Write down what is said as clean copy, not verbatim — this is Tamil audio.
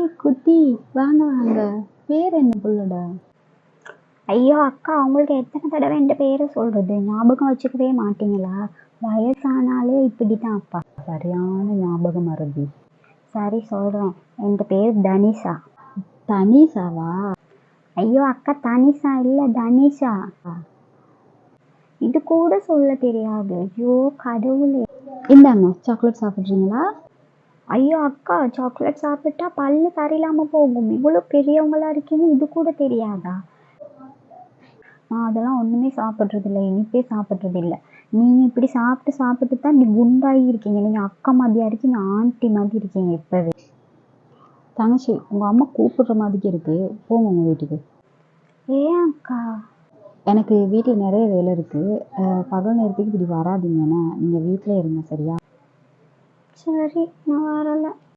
குட்டி, வாங்க வாங்க. பேர் என்ன புள்ளோட? ஐயோ அக்கா, உங்களுக்கு எத்தனை தடவை என் பேரை சொல்றது? ஞாபகம் வச்சுக்கவே மாட்டீங்களா? வயசானாலே இப்படிதான் அப்பா. சரியான ஞாபக மறதி. சரி சொல்றேன், என் பேர் தனிஷா. தனிஷாவா? ஐயோ அக்கா, தனிஷா இல்ல, தனிஷா. இது கூட சொல்ல தெரியாது. ஐயோ கடவுளே. இந்தாங்க, சாக்லேட் சாப்பிட்றீங்களா? ஐயோ அக்கா, சாக்லேட் சாப்பிட்டா பல்லு சரியில்லாம போகும். இவ்வளவு பெரியவங்களா இருக்கீங்க, இது கூட தெரியாதா? நான் அதெல்லாம் ஒண்ணுமே சாப்பிட்றது இல்லை, இனிப்பே சாப்பிட்றது இல்லை. நீங்க இப்படி சாப்பிட்டு சாப்பிட்டு தான் நீ குண்டாகி இருக்கீங்க. நீங்க அக்கா மாதிரியா இருக்கீங்க, ஆண்டி மாதிரி இருக்கீங்க இப்பவே. தங்கச்சி, உங்க அம்மா கூப்பிடுற மாதிரி இருக்கு, போங்க உங்க வீட்டுக்கு. ஏன் அக்கா? எனக்கு வீட்டில் நிறைய வேலை இருக்கு. பகல் நேரத்துக்கு இப்படி வராதீங்கண்ணா, நீங்க வீட்டிலே இருங்க, சரியா? சரி, நான் வரல.